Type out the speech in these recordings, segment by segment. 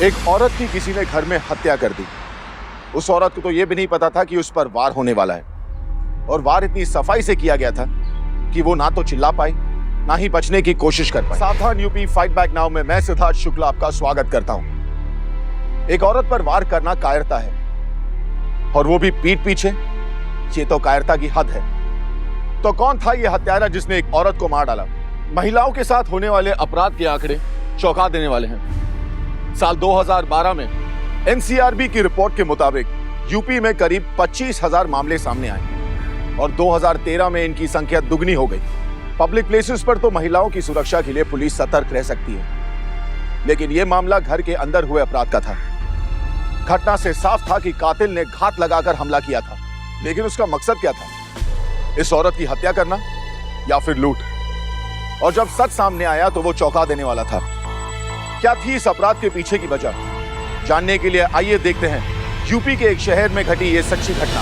एक औरत की किसी ने घर में हत्या कर दी। उस औरत को तो यह भी नहीं पता था कि उस पर वार होने वाला है, और वार इतनी सफाई से किया गया था कि वो ना तो चिल्ला पाई ना ही बचने की कोशिश कर पाई। सावधान यूपी फाइट बैक नाउ में मैं सिद्धार्थ शुक्ला आपका स्वागत करता हूं। एक औरत पर वार करना कायरता है, और वो भी पीठ पीछे, ये तो कायरता की हद है। तो कौन था ये हत्यारा जिसने एक औरत को मार डाला? महिलाओं के साथ होने वाले अपराध के आंकड़े चौंका देने वाले हैं। साल 2012 में एनसीआरबी की रिपोर्ट के मुताबिक यूपी में करीब 25,000 मामले सामने आए, और 2013 में इनकी संख्या दुगनी हो गई। पब्लिक प्लेसेस पर तो महिलाओं की सुरक्षा के लिए पुलिस सतर्क रह सकती है, लेकिन यह मामला घर के अंदर हुए अपराध का था। घटना से साफ था कि कातिल ने घात लगाकर हमला किया था, लेकिन उसका मकसद क्या था? इस औरत की हत्या करना या फिर लूट? और जब सच सामने आया तो वो चौंका देने वाला था। क्या थी इस अपराध के पीछे की वजह? जानने के लिए आइए देखते हैं यूपी के एक शहर में घटी ये सच्ची घटना।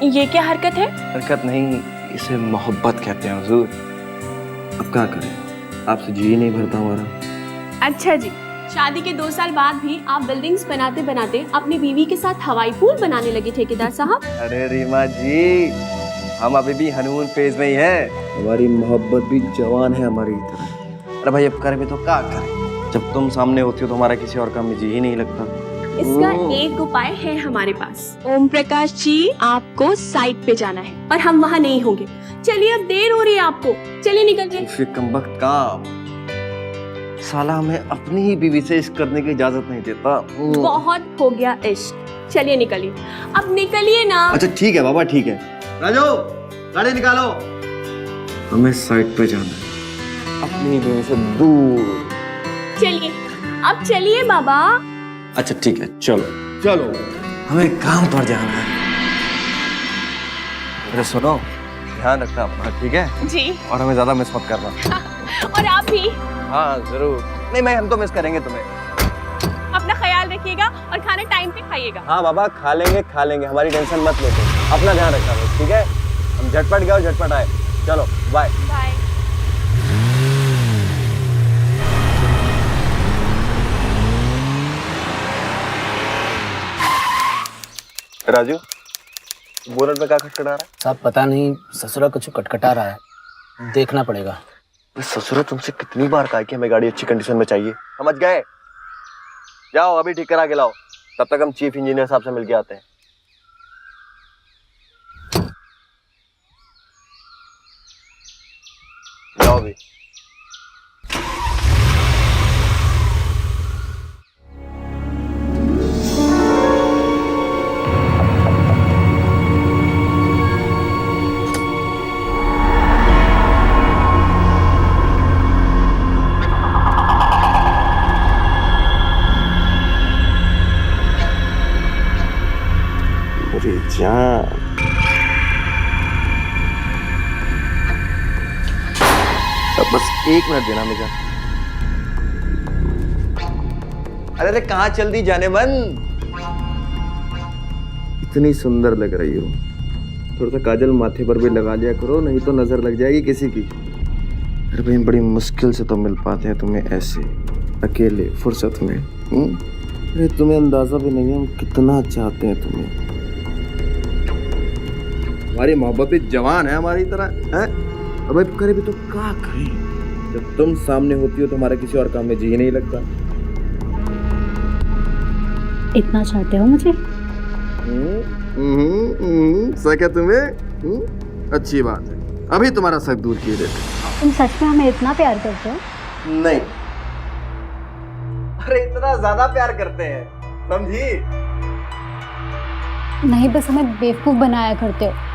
ये क्या हरकत है? हरकत नहीं, इसे मोहब्बत कहते हैं हुजूर। अब क्या करें, आपसे जी ही नहीं भरता हमारा। अच्छा जी, शादी के 2 साल बाद भी आप बिल्डिंग्स बनाते बनाते अपनी बीवी के साथ हवाई पूल बनाने लगे ठेकेदार साहब। अरे रीमा जी, हम अभी भी हनीमून फेज में ही हैं। हमारी मोहब्बत भी जवान है हमारी तरह। अरे भाई अब करें भी तो क्या करें, जब तुम सामने होती हो तो हमारा किसी और काम में जी ही नहीं लगता। इसका एक उपाय है हमारे पास। ओम प्रकाश जी, आपको साइट पे जाना है और हम वहाँ नहीं होंगे। चलिए, अब देर हो रही है आपको, चलिए निकलिए। फिर कमबख्त काम, साला हमें अपनी ही बीवी से इश्क करने की इजाजत नहीं देता। बहुत हो गया इश्क, चलिए निकलिए, अब निकलिए ना। अच्छा ठीक है बाबा, ठीक है। राजू, गाड़ी निकालो। हमें साइट पे जाना है, अपनी बीवी से दूर। चलिए, अब चलिए बाबा। अच्छा ठीक है, चलो चलो, हमें काम पर जाना है। अरे सुनो, ध्यान रखना अपना, ठीक है जी। और हमें ज्यादा मिस मत करना। और आप भी। हाँ जरूर। नहीं मैं, हम तो मिस करेंगे तुम्हें। अपना ख्याल रखिएगा और खाना टाइम पे खाइएगा। हाँ बाबा, खा लेंगे, हमारी टेंशन मत लो तुम। अपना ध्यान रखना बस, ठीक है? हम झटपट गए और झटपट आए। चलो बाय बाय। राजू, बोनट में क्या खटखटा रहा है? साहब पता नहीं, ससुरा कुछ खटखटा रहा है, देखना पड़ेगा। ससुरा तुमसे कितनी बार कहा कि हमें गाड़ी अच्छी कंडीशन में चाहिए, समझ गए? जाओ अभी ठीक करा के लाओ, तब तक हम चीफ इंजीनियर साहब से मिलके आते हैं। जाओ अभी। जान, अब बस 1 मिनट देना मुझे। अरे कहाँ चल दी जाने मन? इतनी सुंदर लग रही हो, थोड़ा सा काजल माथे पर भी लगा लिया करो, नहीं तो नजर लग जाएगी किसी की। अरे भाई बड़ी मुश्किल से तो मिल पाते हैं तुम्हें ऐसे अकेले फुर्सत में। अरे तुम्हें अंदाजा भी नहीं है हम कितना चाहते हैं तुम्हें। हमारी मोहब्बत भी जवान है हमारी तरह है। अब अब करे भी तो क्या करें, जब तुम सामने होती हो तो हमारा किसी और काम में जी नहीं लगता। इतना चाहते हो मुझे? शक है तुम्हें? अच्छी बात है, अभी तुम्हारा शक दूर किए देते। तुम सच में हमें इतना प्यार करते हो? नहीं, अरे इतना ज्यादा प्यार करते हैं, समझी? नहीं, बस हमें बेवकूफ बनाया करते हो।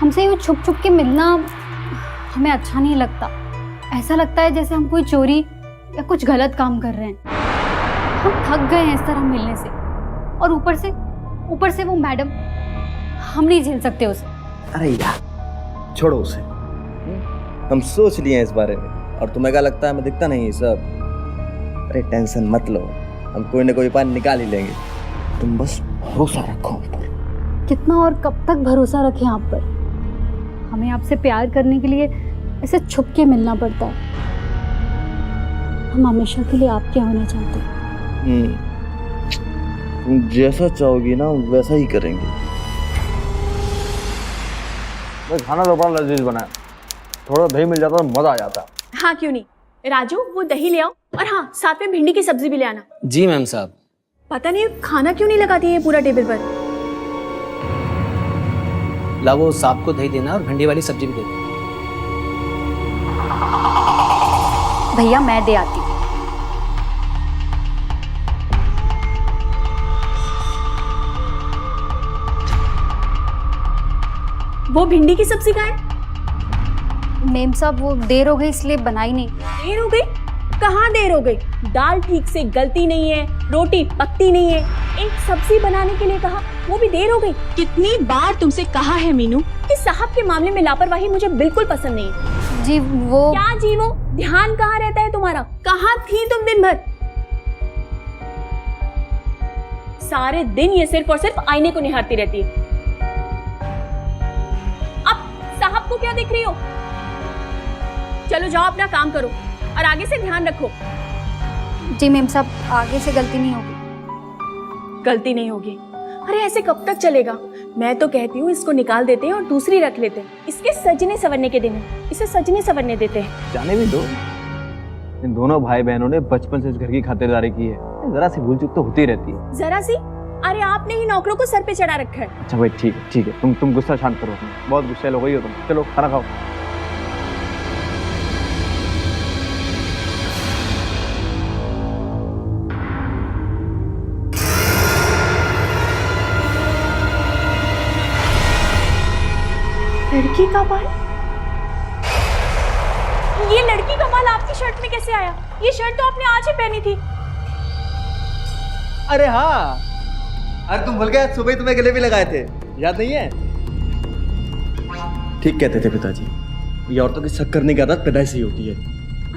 हमसे यूँ छुप छुप के मिलना हमें अच्छा नहीं लगता। ऐसा लगता है जैसे हम कोई चोरी या कुछ गलत काम कर रहे हैं। हम थक गए हैं इस तरह मिलने से, और ऊपर से वो मैडम, हम नहीं झेल सकते उसे। अरे यार छोड़ो उसे, हम सोच लिए हैं इस बारे में। और तुम्हें क्या लगता है हमें दिखता नहीं है सब? अरे टेंशन मत लो, हम कोई ना कोई उपाय निकाल ही लेंगे। तुम बस भरोसा रखो हम पर। कितना और कब तक भरोसा रखें आप पर? हमें आपसे प्यार करने के लिए ऐसे छुप के मिलना पड़ता है। हम हमेशा के लिए आपके होना चाहते हैं। तुम जैसा चाहोगी ना वैसा ही करेंगे। खाना तो बड़ा लजीज बना है, थोड़ा दही मिल जाता तो मजा आ जाता। हाँ क्यों नहीं। राजू वो दही ले आओ, और हाँ साथ में भिंडी की सब्जी भी ले आना। जी मैम साहब। पता नहीं खाना क्यों नहीं लगाती है पूरा टेबल पर। लाओ साहब को दही देना और भिंडी वाली सब्जी भी दे देना। भैया मैं दे आती हूँ। वो भिंडी की सब्जी कहाँ है? मेम साहब वो देर हो गई इसलिए बनाई नहीं। देर हो गई? कहाँ देर हो गई? दाल ठीक से गलती नहीं है, रोटी पकती नहीं है, एक सब्जी बनाने के लिए कहा वो भी देर हो गई। कितनी बार तुमसे कहा है मीनू कि साहब के मामले में लापरवाही मुझे बिल्कुल पसंद नहीं है। जी वो क्या जी वो? ध्यान कहाँ रहता है तुम्हारा? कहाँ थी तुम दिन भर? सारे दिन ये सिर्फ और सिर्फ आईने को निहारती रहती है। अब साहब को क्या देख रही हो? चलो जाओ अपना काम करो और आगे से ध्यान रखो। जी मेम साहब आगे से गलती नहीं होगी। गलती नहीं होगी? अरे ऐसे कब तक चलेगा? मैं तो कहती हूँ इसको निकाल देते हैं और दूसरी रख लेते हैं। इसके सजने संवरने के दिन है, इसे सजने संवरने देते हैं। जाने भी दो, इन दोनों भाई बहनों ने बचपन से इस घर की खातिरदारी की है, जरा सी भूल चूक तो होती रहती है। जरा सी? अरे आपने ही नौकरों को सर पे चढ़ा रखा है। अच्छा भाई ठीक है, तुम गुस्सा शांत करो, बहुत गुस्सैल हो गई हो तुम। चलो खाना खाओ। लड़की का बाल? ये लड़की का बाल आपकी शर्ट में कैसे आया? ये शर्ट तो आपने आज ही पहनी थी। अरे हाँ, अरे तुम भूल गए सुबह तुम्हें गले भी लगाए थे, याद नहीं है? ठीक कहते थे पिताजी, ये औरतों की शक करने की आदत पैदा से ही होती है।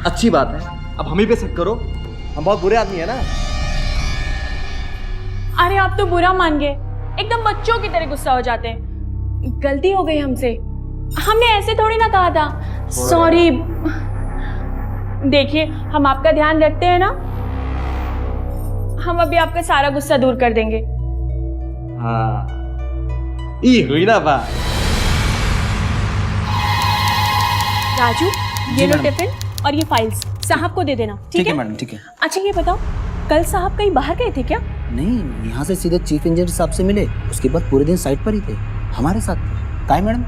अच्छी बात है, अब हम ही पे शक करो, हम बहुत बुरे आदमी है ना। अरे आप तो बुरा मान गए, एकदम बच्चों की तरह गुस्सा हो जाते हैं। गलती हो गई हमसे, हमने ऐसे थोड़ी ना कहा था। सॉरी। देखिए हम आपका ध्यान रखते हैं ना, हम अभी आपका सारा गुस्सा दूर कर देंगे। हाँ, ये हुई ना बात। राजू ये लो टिफिन और ये फाइल्स साहब को दे देना। ठीक है मैडम, ठीक है। अच्छा ये बताओ, कल साहब कहीं बाहर गए थे क्या? नहीं, यहाँ से सीधे चीफ इंजीनियर साहब से मिले, उसके बाद पूरे दिन साइट पर ही थे, हमारे साथ थे। काय मैडम?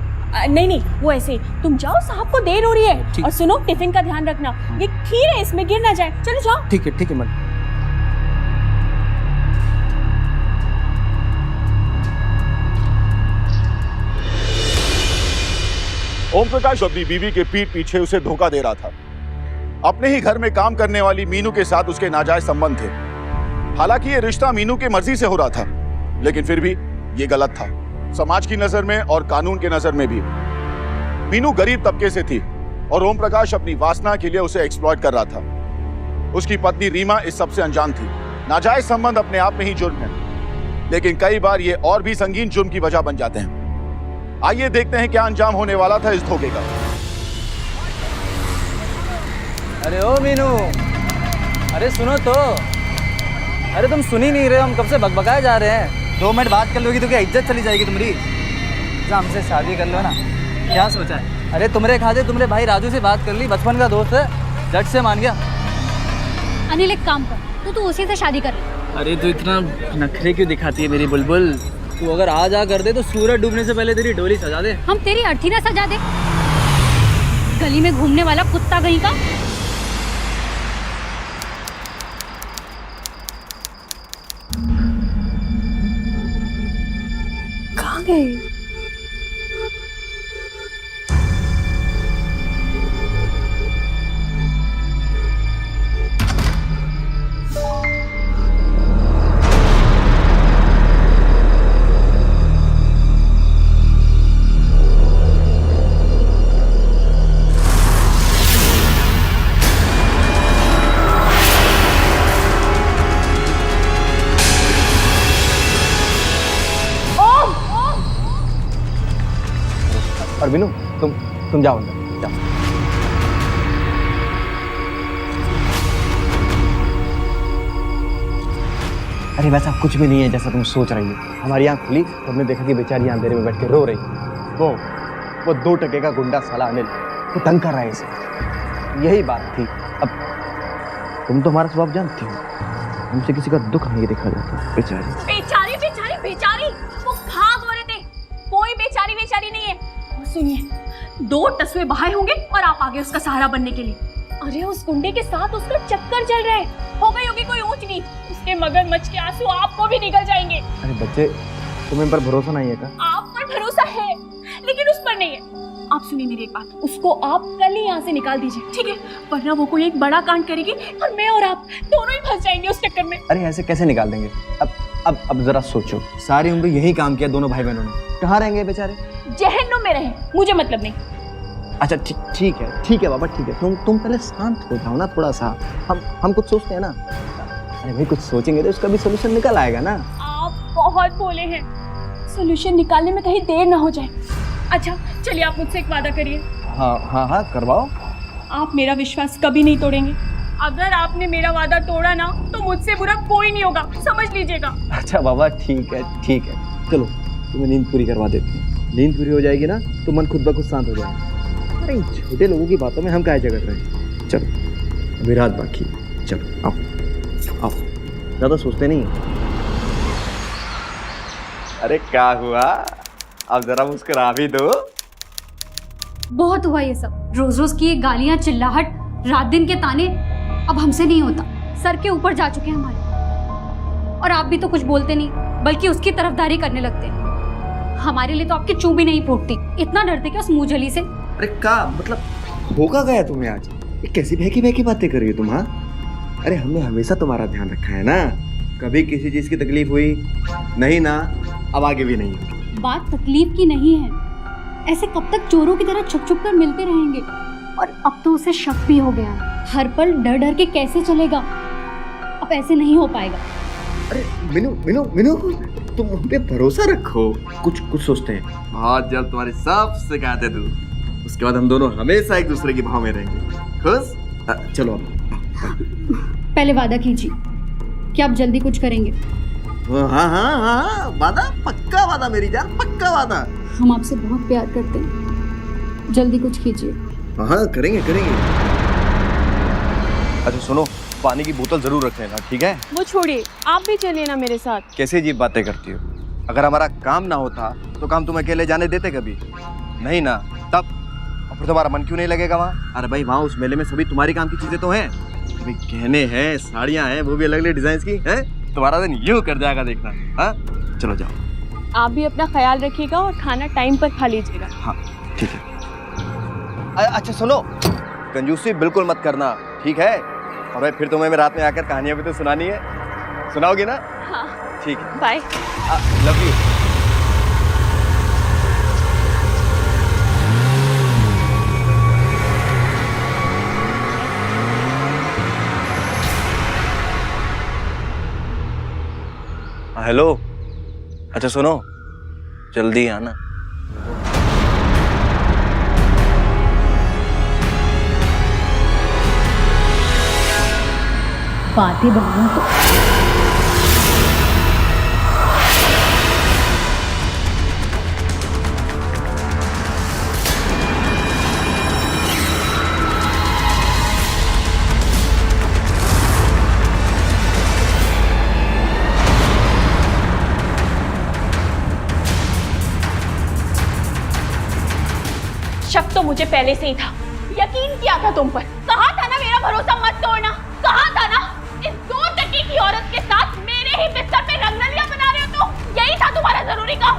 नहीं वो ऐसे ही, तुम जाओ साहब को देर हो रही है। और सुनो टिफिन का ध्यान रखना, ये खीर है इसमें गिर ना जाए। चलो जाओ। ठीक है मैडम। ओम प्रकाश अपनी बीवी के पीठ पीछे उसे धोखा दे रहा था। अपने ही घर में काम करने वाली मीनू के साथ उसके नाजायज संबंध थे। हालांकि ये रिश्ता मीनू की मर्जी से हो रहा था, लेकिन फिर भी ये गलत था, समाज की नजर में और कानून के नजर में भी। मीनू गरीब तबके से थी और ओम प्रकाश अपनी वासना के लिए उसे एक्सप्लॉइट कर रहा था। उसकी पत्नी रीमा इस सबसे अनजान थी। नाजायज संबंध अपने आप में ही जुर्म है, लेकिन कई बार ये और भी संगीन जुर्म की वजह बन जाते हैं। आइए देखते हैं क्या अंजाम होने वाला था इस धोखे का। अरे ओ मीनू, अरे सुनो तो। अरे तुम सुन ही नहीं रहे हो, हम कब से बकबकाए जा रहे हैं। 2 मिनट बात कर लोगी तो क्या इज्जत चली जाएगी तुम्हारी? हमसे शादी कर लो ना, क्या सोचा है? अरे तुमरे खाते तुमरे भाई राजू से बात कर ली, बचपन का दोस्त है, झट से मान गया। अनिल एक काम कर, तू उसी से शादी कर ले। अरे तू इतना नखरे क्यों दिखाती है मेरी बुलबुल? तू अगर आज आ कर दे तो सूरज डूबने से पहले तेरी डोली सजा दे। हम तेरी अर्थी ना सजा दे, गली में घूमने वाला कुत्ता कहीं का। कहाँ गए? और मीनू तुम जाओ अंदर जाओ। अरे वैसा कुछ भी नहीं है जैसा तुम सोच रही हो। हमारी आँख खुली तो हमने देखा कि बेचारी अंधेरे में बैठ के रो रही। वो 2 टके का गुंडा साला अनिल, वो तंग कर रहा है इसे। यही बात थी। अब तुम तो हमारा स्वभाव जानती हो, हमसे किसी का दुख नहीं देखा जाता। बेचारी बेचारी बेचारी बेचारी, वो भाग औरत है, कोई बेचारी बेचारी नहीं है। और सुनिए, 2 टसवे बहाए होंगे और आप आगे उसका सहारा बनने के लिए। अरे उस गुंडे के साथ उसका चक्कर चल रहा है, हो गई होगी कोई ऊंच नीच, उसके मगरमच्छ के आंसू आपको भी निकल जाएंगे। अरे बच्चे, तुम्हें पर भरोसा नहीं है क्या? आप पर भरोसा है लेकिन उस पर नहीं है। आप सुनिए मेरी एक बात, उसको आप कल ही यहाँ से निकाल दीजिए, ठीक है? वरना वो कोई एक बड़ा कांड करेगी और मैं और आप दोनों ही फंस जाएंगे उस चक्कर में। अरे ऐसे कैसे निकाल देंगे? अब जरा सोचो, सारी उम्र यही काम किया दोनों भाई बहनों ने, कहाँ रहेंगे बेचारे? जहन्नुम में रहे, मुझे मतलब नहीं। अच्छा ठीक है बाबा, ठीक है। तुम पहले शांत हो जाओ ना थोड़ा सा। हम कुछ सोचते हैं ना। अरे भाई कुछ सोचेंगे तो इसका भी सोल्यूशन निकल आएगा ना। आप बहुत भोले हैं, सोल्यूशन निकालने में कहीं देर ना हो जाए। अच्छा चलिए, आप मुझसे एक वादा करिए। हाँ करवाओ। आप मेरा विश्वास कभी नहीं तोड़ेंगे। अगर आपने मेरा वादा तोड़ा ना तो मुझसे बुरा कोई नहीं होगा, समझ लीजिएगा। अच्छा बाबा ठीक है, चलो तुम्हें नींद पूरी करवा देते हैं। नींद पूरी हो जाएगी ना तो मन खुद ब खुद शांत हो जाएगा। अरे छोटे लोगों की बातों में हम काहे जगत रहे हैं। चलो अभी रात बाकी, चलो आओ, ज़्यादा सोचते नहीं। अरे क्या हुआ, अब जरा मुस्कुरा भी दो। बहुत हुआ ये सब, रोज रोज की ये गालियां, चिल्लाहट, रात दिन के ताने अब हमसे नहीं होता। सर के ऊपर जा चुके हैं हमारे। और आप भी तो कुछ बोलते नहीं, बल्कि उसकी तरफदारी करने लगते हैं। हमारे लिए तो आपकी चू भी नहीं फूटती, इतना डरते क्या उस मुंहझली से? अरे का मतलब होगा गया तुम्हें आज? ये कैसी बहकी बहकी बातें कर रही हो तुम? हाँ, अरे हमने हमेशा तुम्हारा ध्यान रखा है ना, कभी किसी चीज की तकलीफ हुई नहीं ना, अब आगे भी नहीं होगी। बात तकलीफ की नहीं है, ऐसे कब तक चोरों की तरह छुप छुप कर मिलते रहेंगे? और अब तो उसे शक भी हो गया है, हर पल डर डर के कैसे चलेगा? अब ऐसे नहीं हो पाएगा। अरे मीनू तुम हम पे भरोसा रखो, कुछ सोचते हैं। बहुत जल्द तुम्हारी सब शिकायतें दूर, उसके बाद हम दोनों हमेशा एक दूसरे की भाव में रहेंगे। खुश? चलो अब पहले वादा कीजिए कि आप जल्दी कुछ करेंगे। हाँ, वादा, पक्का वादा मेरी जान, पक्का वादा। हम आपसे बहुत प्यार करते हैं, जल्दी कुछ कीजिए। हाँ करेंगे। अच्छा सुनो, पानी की बोतल जरूर रख लेना, ठीक है? वो छोड़िए, आप भी चलिए ना मेरे साथ। कैसे अजीब बातें करती हो? अगर हमारा काम ना होता तो काम तुम अकेले जाने देते कभी? नहीं ना, तब और फिर तुम्हारा मन क्यों नहीं लगेगा वहाँ? अरे भाई वहाँ उस मेले में सभी तुम्हारी काम की चीजें तो हैं, अभी गहने हैं, साड़ियाँ हैं, वो भी अलग अलग डिजाइन की हैं। तुम्हारा दिन यूं कर जाएगा देखना। हाँ चलो जाओ। आप भी अपना ख्याल रखिएगा और खाना टाइम पर खा लीजिएगा। हाँ ठीक है। अच्छा सुनो, कंजूसी बिल्कुल मत करना, ठीक है? और भाई फिर तुम्हें रात में आकर कहानियां भी तो सुनानी है, सुनाओगी ना? हाँ ठीक है, बाय। Love you. हेलो, अच्छा सुनो, जल्दी आना। बातें बनूं तो शक तो मुझे पहले से ही था, यकीन किया था तुम पर। कहा था ना मेरा भरोसा मत तोड़ना, कहा था ना। इस 2 टकी की औरत के साथ मेरे ही बिस्तर पे रंगनलियां बना रहे हो तो यही था तुम्हारा जरूरी काम।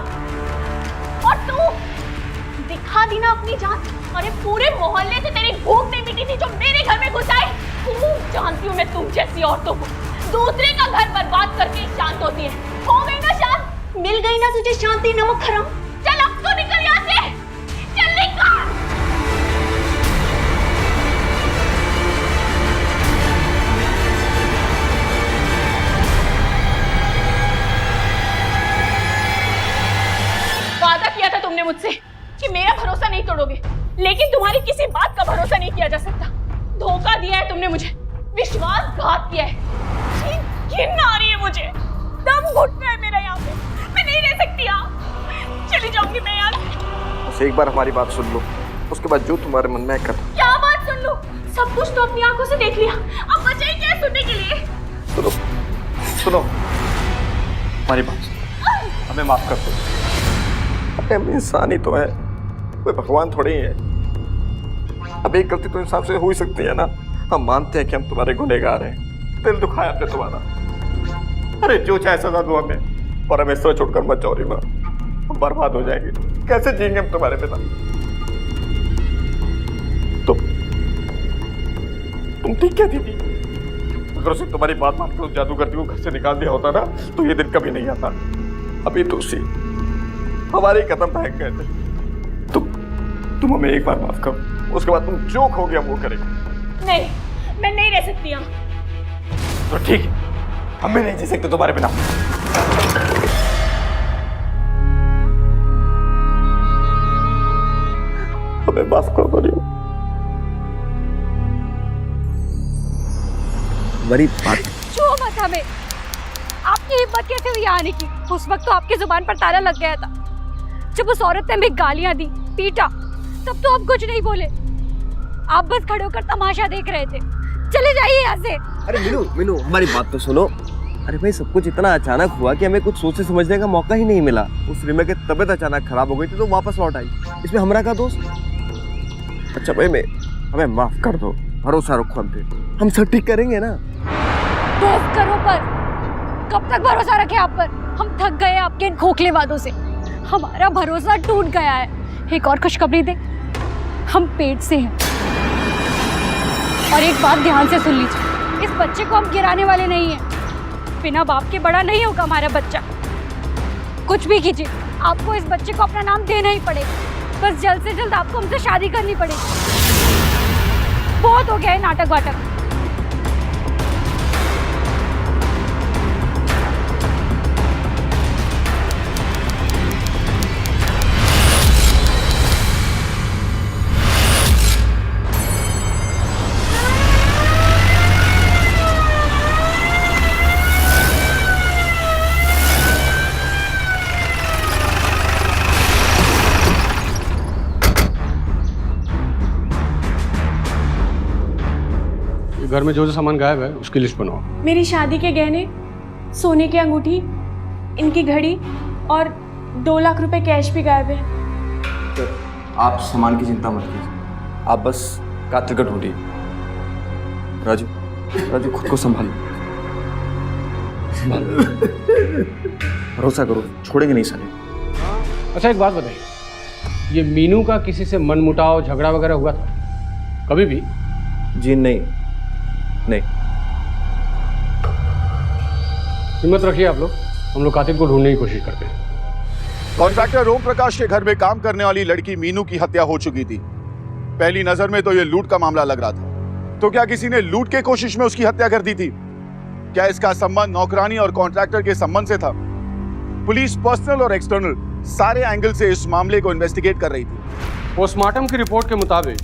और तू दिखा दी ना अपनी जान। अरे पूरे मोहल्ले से तेरी भूख नहीं मिटी थी जो मेरे घर में घुस आई। खूब जानती हूँ मैं तुम जैसी औरतों को, दूसरे का घर बर्बाद करके ही शांत होती है। हो गई ना शांत, मिल गई ना तुझे शांति, नमक हराम। चल अब तो निकल यहाँ से, चल निकल। वादा किया था तुमने मुझसे, कि मेरा भरोसा नहीं तोड़ोगे, लेकिन तुम्हारी किसी बात का भरोसा नहीं किया जा सकता। धोखा दिया है तुमने मुझे, विश्वासघात किया है। घिन आ रही है मुझे, दम घुटना है मेरा यहाँ पे, मैं नहीं रह सकती यहाँ, चली जाऊंगी मैं यहाँ से। बस एक बार हमारी बात सुन लो, उसके बाद जो तुम्हारे मन में है कर। क्या बात सुन लो? सब कुछ तो अपनी आंखों से देख लिया, अब बचा ही क्या है सुनने के लिए? सुनो सुनो, हमारी बात सुनो, हमें माफ कर दो। अरे हम इंसान ही तो है, कोई भगवान थोड़े ही है। अब एक गलती तो इंसान से हो ही सकती है ना। हम मानते हैं कि हम तुम्हारे गुनहगार हैं, दिल दुखाया हमने तुम्हारा। अरे जो चाहे सजा दो हमें, और हमें इस तरह छोड़कर मत जाओ रीमा, हम बर्बाद हो जाएंगे। कैसे जिएंगे हम तुम्हारे बिना? तुम ठीक कहती थी, अगर उसे तुम्हारी बात मानकर उस जादूगरती को घर से निकाल दिया होता ना, तो ये दिन कभी नहीं आता। अभी तो उसी हमारे कदम फेंक गए थे। तुम हमें एक बार माफ करो, उसके बाद तुम जो कहोगे हम वो करेंगे। नहीं, मैं नहीं रह सकती यहाँ। तो ठीक है, हम भी नहीं जी सकते तुम्हारे बिना। हमें माफ कर दो रीमा। बड़ी बात। छुओ मत हमें। आपकी हिम्मत कैसे हुई आने की? उस वक्त तो आपकी जुबान पर ताला लग गया था। जब उस औरत ने हमें गालियां दी, पीटा, तब तो हम कुछ नहीं बोले। आप बस खड़े होकर तमाशा देख रहे थे। चले जाइए यहाँ से। अरे मीनू हमारी बात तो सुनो। अरे भाई सब कुछ इतना अचानक हुआ कि हमें कुछ सोचने समझने का मौका ही नहीं मिला। उस रीमा की तबीयत अचानक खराब हो गई थी तो वापस लौट आई। इसमें हमारा क्या दोस्त? अच्छा भाई हमें माफ कर दो, भरोसा रखो हम पे, हम सब ठीक करेंगे ना। दोस्त करो पर कब तक भरोसा रखे आप पर? हम थक गए आपके इन खोखले वादों से। हमारा भरोसा टूट गया है। एक और खुशखबरी दे, हम पेट से हैं। और एक बात ध्यान से सुन लीजिए, इस बच्चे को हम गिराने वाले नहीं हैं। बिना बाप के बड़ा नहीं होगा हमारा बच्चा। कुछ भी कीजिए, आपको इस बच्चे को अपना नाम देना ही पड़ेगा। बस जल्द से जल्द आपको हमसे शादी करनी पड़ेगी। बहुत हो गया है नाटक वाटक। घर में जो सामान गायब है उसकी लिस्ट बनाओ। मेरी शादी के गहने, सोने की अंगूठी, इनकी घड़ी और 2 लाख रुपए कैश भी गायब है। तो आप सामान की चिंता मत कीजिए, आप बस कातिल को ढूंढिए। राजू खुद को संभालो। भरोसा करो, छोड़ेंगे नहीं साले। अच्छा एक बात बताइए, ये मीनू का किसी से मनमुटाव झगड़ा वगैरह हुआ था कभी भी? जी नहीं। हिम्मत रखिए आप लोग, हम लोग कातिल को ढूंढने की कोशिश करते हैं। कॉन्ट्रैक्टर ओम प्रकाश के घर में काम करने वाली लड़की मीनू की हत्या हो चुकी थी। पहली नजर में तो यह लूट का मामला लग रहा था, तो क्या किसी ने लूट के कोशिश में उसकी हत्या कर दी थी? क्या इसका संबंध नौकरानी और कॉन्ट्रैक्टर के संबंध से था? पुलिस पर्सनल और एक्सटर्नल सारे एंगल से इस मामले को इन्वेस्टिगेट कर रही थी। पोस्टमार्टम की रिपोर्ट के मुताबिक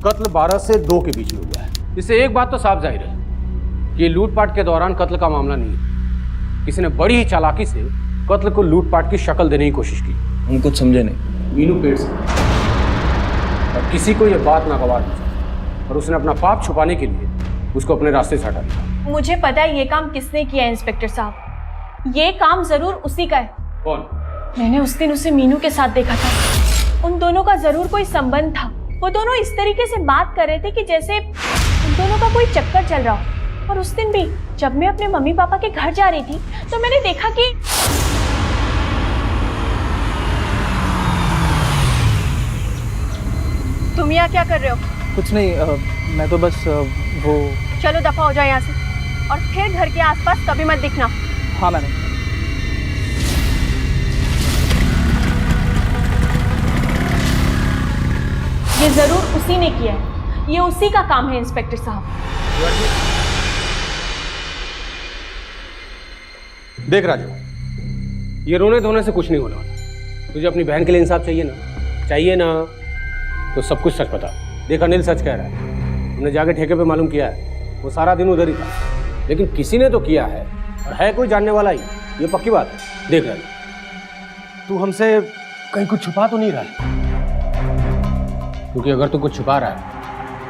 कत्ल 12 से 2 के बीच में हुआ है। इससे एक बात तो साफ जाहिर है कि ये लूटपाट के दौरान कत्ल का मामला नहीं है। किसी ने बड़ी ही चालाकी से कत्ल को लूटपाट की शक्ल देने की कोशिश की। हम कुछ समझे नहीं। मीनू पेट से, और किसी को ये बात नागवार नहीं, और उसने अपना पाप छुपाने के लिए उसको अपने रास्ते से हटा दिया। मुझे पता है ये काम किसने किया है इंस्पेक्टर साहब। ये काम जरूर उसी का है। कौन? मैंने उस दिन उसे मीनू के साथ देखा था। उन दोनों का जरूर कोई संबंध था। वो दोनों इस तरीके से बात कर रहे थे कि जैसे उन दोनों का कोई चक्कर चल रहा हो। और उस दिन भी जब मैं अपने मम्मी पापा के घर जा रही थी तो मैंने देखा कि तुम यहाँ क्या कर रहे हो? कुछ नहीं, मैं तो बस वो। चलो दफा हो जाओ यहाँ से, और फिर घर के आसपास कभी मत दिखना। हाँ मैडम। ये जरूर उसी ने किया है। ये उसी का काम है इंस्पेक्टर साहब। देख राजू, ये रोने धोने से कुछ नहीं होने वाला। तुझे अपनी बहन के लिए इंसाफ चाहिए ना, चाहिए ना तो सब कुछ सच बता। देख अनिल सच कह रहा है, हमने जाके ठेके पे मालूम किया है, वो सारा दिन उधर ही था, लेकिन किसी ने तो किया है और है कोई जानने वाला ही, ये पक्की बात है। देख रहा तू हमसे कहीं कुछ छुपा तो नहीं रहा है, क्योंकि अगर तू कुछ छुपा रहा है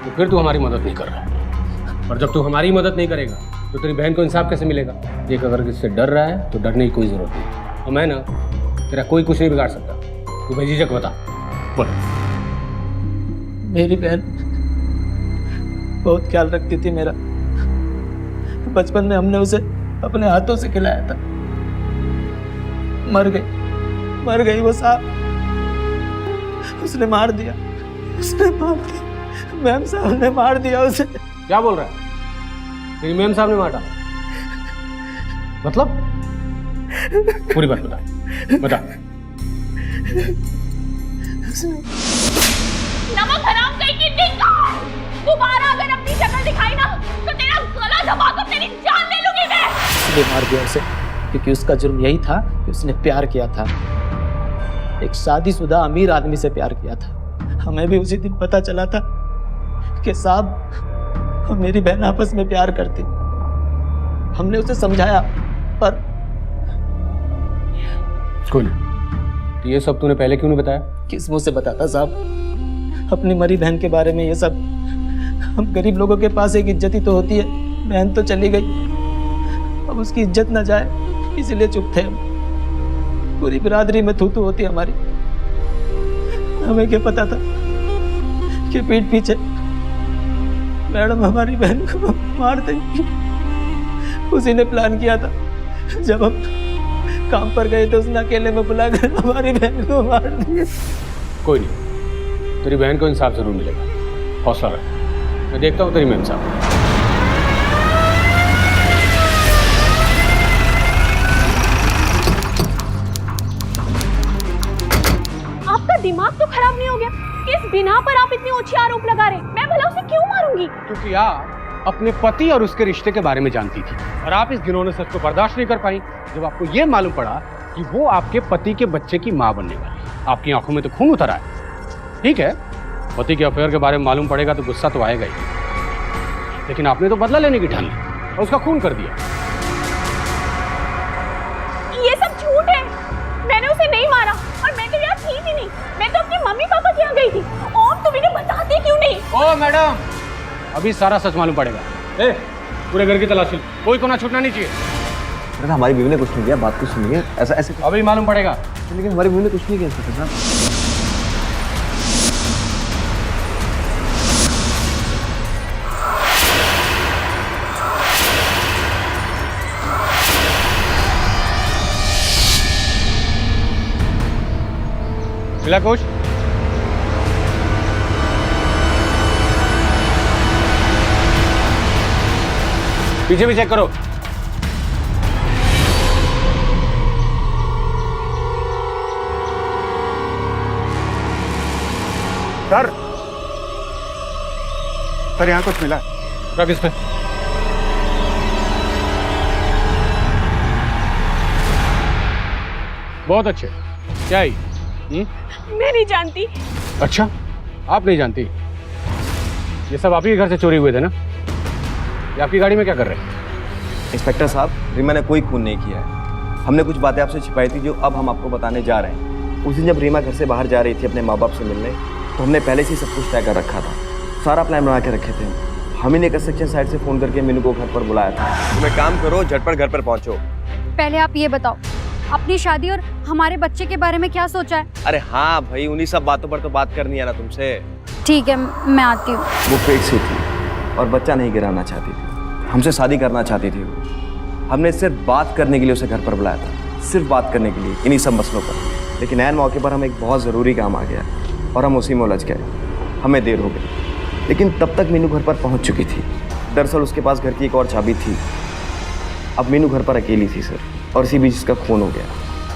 तो फिर तू हमारी मदद नहीं कर रहा है, और जब तू हमारी मदद नहीं करेगा तो तेरी बहन को इंसाफ कैसे मिलेगा? देख अगर किससे डर रहा है तो डरने की कोई जरूरत नहीं, और मैं ना तेरा कोई कुछ नहीं बिगाड़ सकता। तू बेझिझक बता, बोल। मेरी बहन बहुत ख्याल रखती थी मेरा। बचपन में हमने उसे अपने हाथों से खिलाया था। मर गई वो साहब, उसने मार दिया। मैम साहब ने मार दिया उसे। क्या बोल रहा है? तेरी मैम साहब ने मारा? मतलब पूरी बात बता। नमक हराम कहीं की टिक्का, दोबारा अगर अपनी शक्ल दिखाई ना तो तेरा गला दबाकर तेरी जान ले लूंगी मैं। इसलिए मार दिया उसे क्योंकि उसका जुर्म यही था कि उसने प्यार किया था, एक शादीशुदा अमीर आदमी से प्यार किया था। हमें भी उसी दिन पता चला था कि साहब और मेरी बहन आपस में प्यार करती। हमने उसे समझाया पर कोई नहीं। तो ये सब तूने पहले क्यों नहीं बताया? किस मुंह से बताता साहब अपनी मरी बहन के बारे में ये सब। हम गरीब लोगों के पास एक इज्जत ही तो होती है। बहन तो चली गई, अब उसकी इज्जत ना जाए इसलिए चुप थे हम। पूरी बिरादरी में थू-थू होती हमारी। हमें क्या पता था कि पीठ पीछे मैडम हमारी बहन को मार देंगी। उसी ने प्लान किया था। जब हम काम पर गए तो उसने अकेले में बुलाकर हमारी बहन को मार दिया। कोई नहीं, तेरी बहन को इंसाफ जरूर मिलेगा, हौसला रख। मैं देखता हूँ तेरी मैम साहब। आपका दिमाग तो खराब नहीं हो गया? किस बिना पर आप इतनी ऊंची आरोप लगा रहे? मैं भला उसे क्यों मारूंगी? क्योंकि आप अपने पति और उसके रिश्ते के बारे में जानती थी, और आप इस घिनौने सच को बर्दाश्त नहीं कर पाई जब आपको यह मालूम पड़ा कि वो आपके पति के बच्चे की मां बनने वाली। आपकी आंखों में तो खून उतर आया। ठीक है, पति के अफेयर के बारे में मालूम पड़ेगा तो गुस्सा तो आएगा ही, लेकिन आपने तो बदला लेने की ठान ली और उसका खून कर दिया। ये सब झूठ है। मैंने उसे नहीं मारा और मैं तो यहाँ थी भी नहीं। मैं तो अपनी मम्मी पापा के यहाँ गई थी। और तुम इन्हें बताते क्यों नहीं? ओ मैडम, अभी सारा सच मालूम पड़ेगा। ए, पूरे घर की तलाशी, कोई कोना छूटना नहीं चाहिए। अरे हमारी बीवी ने कुछ नहीं किया, बात को सुनिए। ऐसा ऐसे अभी मालूम पड़ेगा। लेकिन हमारी बीवी ने कुछ नहीं किया साहब। मिला कुछ? पीछे भी चेक करो। सर यहाँ कुछ मिला? रख इस पे। बहुत अच्छे। क्या है? मैं नहीं जानती। अच्छा, आप नहीं जानती? ये सब आप ही के घर से चोरी हुए थे ना? ये आपकी गाड़ी में क्या कर रहे हैं? इंस्पेक्टर साहब, रीमा ने कोई खून नहीं किया है। हमने कुछ बातें आपसे छिपाई थी जो अब हम आपको बताने जा रहे हैं। उस दिन जब रीमा घर से बाहर जा रही थी अपने माँ बाप से मिलने, तो हमने पहले से ही सब कुछ तय कर रखा था। सारा प्लान बना के रखे थे। हम ही ने कंस्ट्रक्शन साइट से फ़ोन करके मीनू को घर पर बुलाया था। तुम एक काम करो, झटपट घर पर पहुँचो। पहले आप ये बताओ, अपनी शादी और हमारे बच्चे के बारे में क्या सोचा है? अरे हाँ भाई, उन्हीं सब बातों पर तो बात करनी है ना तुमसे। ठीक है, मैं आती हूँ। वो फेक सी थी और बच्चा नहीं गिराना चाहती थी। हमसे शादी करना चाहती थी वो। हमने सिर्फ बात करने के लिए उसे घर पर बुलाया था, सिर्फ बात करने के लिए इन्हीं सब मसलों पर। लेकिन ऐन मौके पर हम एक बहुत ज़रूरी काम आ गया और हम उसी में उलझ गए। हमें देर हो गई, लेकिन तब तक मीनू घर पर पहुंच चुकी थी। दरअसल उसके पास घर की एक और चाबी थी। अब मीनू घर पर अकेली थी सर, और इसी बीच उसका खून हो गया।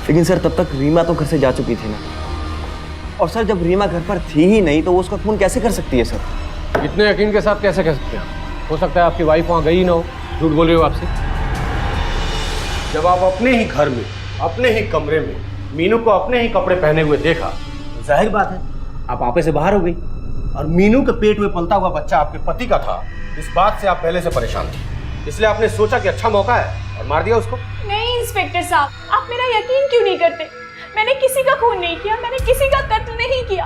लेकिन सर तब तक रीमा तो घर से जा चुकी थी ना। और सर जब रीमा घर पर थी ही नहीं तो वो उसका खून कैसे कर सकती है सर? इतने यकीन के साथ कैसे कह सकते हैं? हो सकता है आपकी वाइफ वहाँ गई ही ना हो, झूठ बोल रहे हो आपसे। जब आप अपने ही घर में, अपने ही कमरे में मीनू को अपने ही कपड़े पहने हुए देखा, जाहिर बात है आप आपे से बाहर हो गई और मीनू के पेट में पलता हुआ बच्चा आपके पति का था। इस बात से आप पहले से परेशान थे, इसलिए आपने सोचा कि अच्छा मौका है और मार दिया उसको। नहीं इंस्पेक्टर साहब, आप मेरा यकीन क्यों नहीं करते? मैंने किसी का खून नहीं किया, मैंने किसी का कत्ल नहीं किया।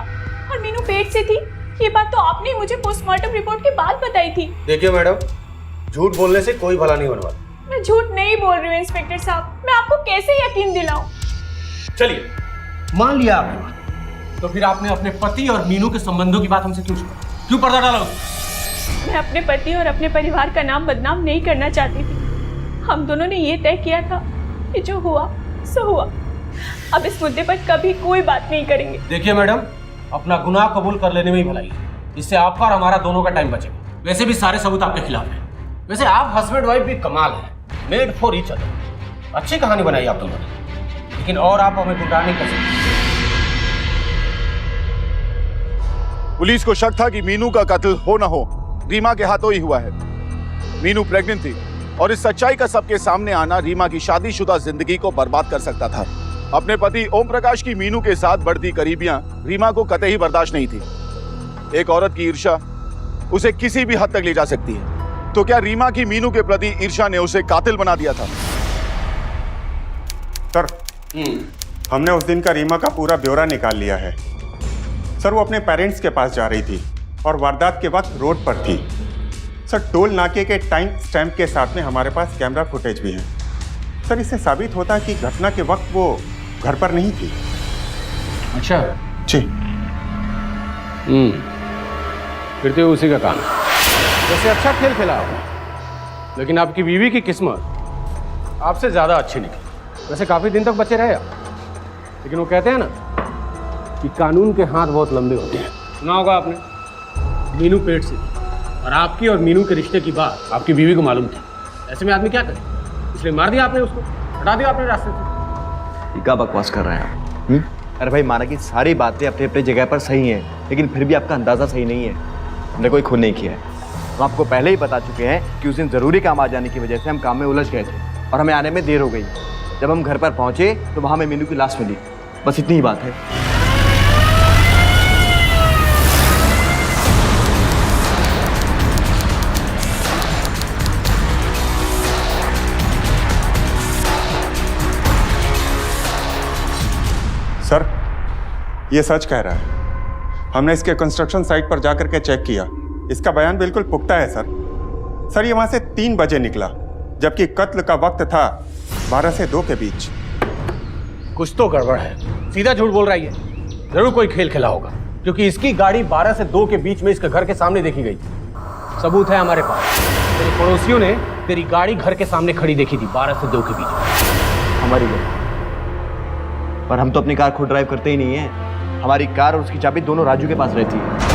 और मीनू पेट से थी, ये बात तो आपने मुझे पोस्टमार्टम रिपोर्ट के बाद बताई थी। देखिए मैडम, झूठ बोलने से कोई भला नहीं होने वाला। मैं झूठ नहीं बोल रही हूँ इंस्पेक्टर साहब, मैं आपको कैसे यकीन दिलाऊं? चलिए, मान लिया आपने बात, तो फिर आपने अपने पति और मीनू के संबंधों की बात हमसे क्यों छुपाई? क्यों पर्दा डाला उसने? मैं अपने पति और अपने परिवार का नाम बदनाम नहीं करना चाहती थी। हम दोनों ने ये तय किया था कि जो हुआ सो हुआ। अब इस मुद्दे पर कभी कोई बात नहीं करेंगे। देखिए मैडम, अपना गुनाह कबूल कर लेने में ही भलाई है। इससे आपका और हमारा दोनों का टाइम बचेगा। वैसे भी सारे सबूत आपके खिलाफ हैं। वैसे आप हस्बैंड वाइफ भी कमाल है, मेड फॉर ईच अदर। अच्छी कहानी बनाई आप दोनों ने, लेकिन और आप हमें गुमराह नहीं कर सकते। पुलिस को शक था कि मीनू का कत्ल हो ना हो रीमा के हाथों ही हुआ है। मीनू प्रेग्नेंट थी और इस सच्चाई का सबके सामने आना रीमा की शादीशुदा जिंदगी को बर्बाद कर सकता था। अपने पति ओम प्रकाश की मीनू के साथ बढ़ती करीबियां रीमा को कतई बर्दाश्त नहीं थी। एक औरत की ईर्ष्या उसे किसी भी हद तक ले जा सकती है, तो क्या रीमा की मीनू के प्रति ईर्ष्या ने उसे कातिल बना दिया था? सर, हमने उस दिन का रीमा का पूरा ब्यौरा निकाल लिया है। सर, वो अपने पेरेंट्स के पास जा रही थी और वारदात के वक्त रोड पर थी। सर, टोल नाके के टाइम स्टैम्प के साथ में हमारे पास कैमरा फुटेज भी है। सर, इससे साबित होता है कि घटना के वक्त वो घर पर नहीं थी। अच्छा जी। फिर तो उसी का काम है। वैसे अच्छा खेल खेला आपने, लेकिन आपकी बीवी की किस्मत आपसे ज़्यादा अच्छी निकली। वैसे काफ़ी दिन तक बचे रहे आप, लेकिन वो कहते हैं ना कि कानून के हाथ बहुत लंबे होते हैं। सुना होगा आपने, मीनू पेट से थी और आपकी और मीनू के रिश्ते की बात आपकी बीवी को मालूम थी। ऐसे में आदमी क्या करे, इसलिए मार दिया आपने उसको, हटा दिया आपने रास्ते से। क्या बकवास कर रहे हैं आप? अरे भाई, माना कि सारी बातें अपनी अपनी जगह पर सही हैं, लेकिन फिर भी आपका अंदाज़ा सही नहीं है। हमने कोई खून नहीं किया है। हम आपको पहले ही बता चुके हैं कि उस दिन ज़रूरी काम आ जाने की वजह से हम काम में उलझ गए थे और हमें आने में देर हो गई। जब हम घर पर पहुंचे तो वहाँ में मीनू की लाश मिली। बस इतनी ही बात है। सर, ये सच कह रहा है। हमने इसके कंस्ट्रक्शन साइट पर जाकर के चेक किया। इसका बयान बिल्कुल पुख्ता है सर। सर, ये वहाँ से 3 बजे निकला, जबकि कत्ल का वक्त था 12 से 2 के बीच। कुछ तो गड़बड़ है, सीधा झूठ बोल रही है। जरूर कोई खेल खेला होगा, क्योंकि इसकी गाड़ी 12 से 2 के बीच में इसके घर के सामने देखी गई। सबूत है हमारे पास। तेरे पड़ोसियों ने तेरी गाड़ी घर के सामने खड़ी देखी थी 12 से 2 के बीच में। हमारी गाड़ी, पर हम तो अपनी कार खुद ड्राइव करते ही नहीं है। हमारी कार और उसकी चाबी दोनों राजू के पास रहती है।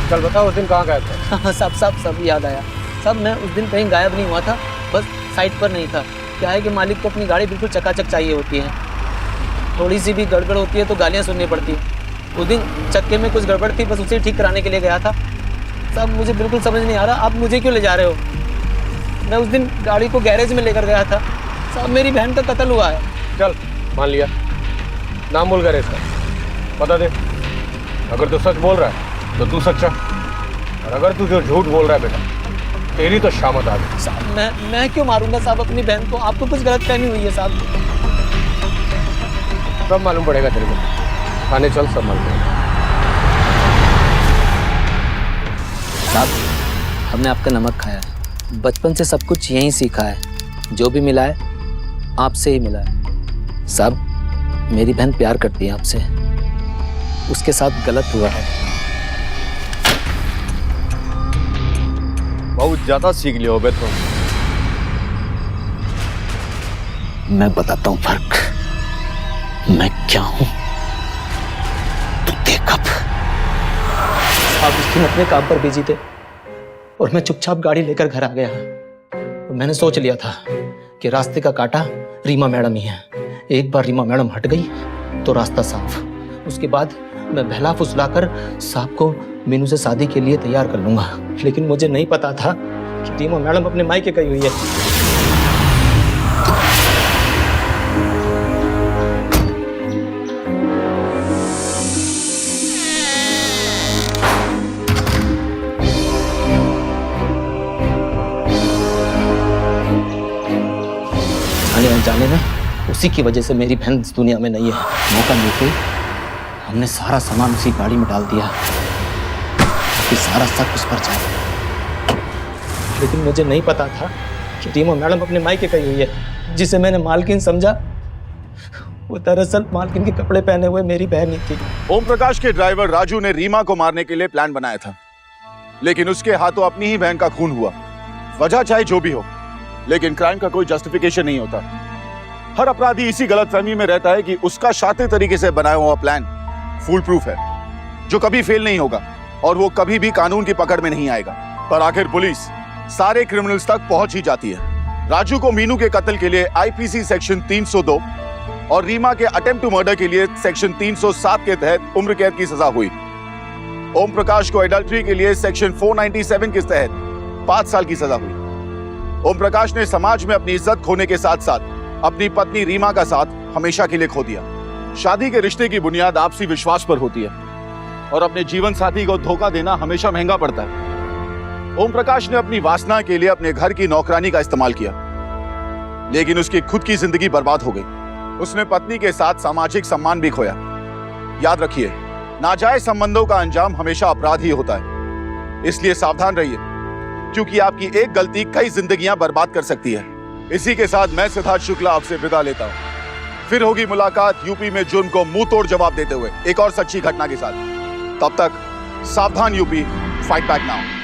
चल बताओ, उस दिन कहाँ गए थे? हाँ, सब याद आया। सब मैं उस दिन कहीं गायब नहीं हुआ था, बस साइट पर नहीं था। क्या है कि मालिक को अपनी गाड़ी बिल्कुल चकाचक चाहिए होती है। थोड़ी सी भी गड़बड़ होती है तो गालियाँ सुननी पड़ती है। उस दिन चक्के में कुछ गड़बड़ थी, बस उसे ठीक कराने के लिए गया था। सब मुझे बिल्कुल समझ नहीं आ रहा, आप मुझे क्यों ले जा रहे हो? मैं उस दिन गाड़ी को गैरेज में लेकर गया था। साहब, मेरी बहन का कत्ल हुआ है। चल, मान लिया, नाम बोल गैरेज का, बता दे। अगर तू सच बोल रहा है तो तू सच्चा, और अगर तू जो झूठ बोल रहा है बेटा, तेरी तो शामत आ गई। साहब, मैं क्यों मारूंगा साहब अपनी बहन को? आपको कुछ गलत फहमी हुई है साहब। सब मालूम पड़ेगा तेरे को। थाने चल, सब मालूम पड़ेगा। साहब, हमने आपका नमक खाया है। बचपन से सब कुछ यहीं सीखा है। जो भी मिला है आपसे ही मिला है। साहब, मेरी बहन प्यार करती है आपसे, उसके साथ गलत हुआ है। बहुत ज्यादा सीख लिया हो बे तुम। मैं बताता हूँ फर्क, मैं क्या हूँ तू देख अब। आप उस दिन अपने काम पर बिजी थे और मैं चुपचाप गाड़ी लेकर घर आ गया। और मैंने सोच लिया था कि रास्ते का कांटा रीमा मैडम ही है। एक बार रीमा मैडम हट गई तो रास्ता साफ। उसके बाद मैं बहला फुसलाकर साहब को मीनू से शादी के लिए तैयार कर लूंगा। लेकिन मुझे नहीं पता था कि रीमा मैडम अपने मायके गई हुई है। जाने ना, उसी की वजह से मेरी बहन इस दुनिया में नहीं है। मौका मिलते ही हमने सारा सामान उसी गाड़ी में डाल दिया कि सारा शक उस पर जाए। लेकिन मुझे नहीं पता था कि रीमा मैडम अपने मायके गई हुई है। जिसे मैंने मालकिन समझा, वो दरअसल मालकिन के कपड़े पहने हुए मेरी बहन ही थी। ओम प्रकाश के ड्राइवर राजू ने रीमा को मारने के लिए प्लान बनाया था, लेकिन उसके हाथों अपनी ही बहन का खून हुआ। वजह चाहे जो भी हो, लेकिन क्राइम का कोई जस्टिफिकेशन नहीं होता। हर अपराधी इसी गलतफहमी में रहता है कि उसका शातिर तरीके से बनाया हुआ प्लान फूल प्रूफ है, जो कभी फेल नहीं होगा और वो कभी भी कानून की पकड़ में नहीं आएगा। पर आखिर पुलिस सारे क्रिमिनल्स तक पहुंच ही जाती है। राजू को मीनू के कत्ल के लिए आईपीसी सेक्शन 302 और रीमा के अटेम्प्ट टू मर्डर के लिए सेक्शन 307 के तहत उम्र कैद की सजा हुई। ओम प्रकाश को एडल्ट्री के लिए सेक्शन 497 के तहत 5 साल की सजा हुई। ओम प्रकाश ने समाज में अपनी इज्जत खोने के साथ साथ अपनी पत्नी रीमा का साथ हमेशा के लिए खो दिया। शादी के रिश्ते की बुनियाद आपसी विश्वास पर होती है और अपने जीवन साथी को धोखा देना हमेशा महंगा पड़ता है। ओम प्रकाश ने अपनी वासना के लिए अपने घर की नौकरानी का इस्तेमाल किया, लेकिन उसकी खुद की जिंदगी बर्बाद हो गई। उसने पत्नी के साथ सामाजिक सम्मान भी खोया। याद रखिए, नाजायज संबंधों का अंजाम हमेशा अपराध ही होता है, इसलिए सावधान रहिए, क्योंकि आपकी एक गलती कई जिंदगियां बर्बाद कर सकती है। इसी के साथ मैं सिद्धार्थ शुक्ला आपसे विदा लेता हूं। फिर होगी मुलाकात यूपी में जुर्म को मुंह तोड़ जवाब देते हुए एक और सच्ची घटना के साथ। तब तक सावधान यूपी, फाइट बैक नाउ।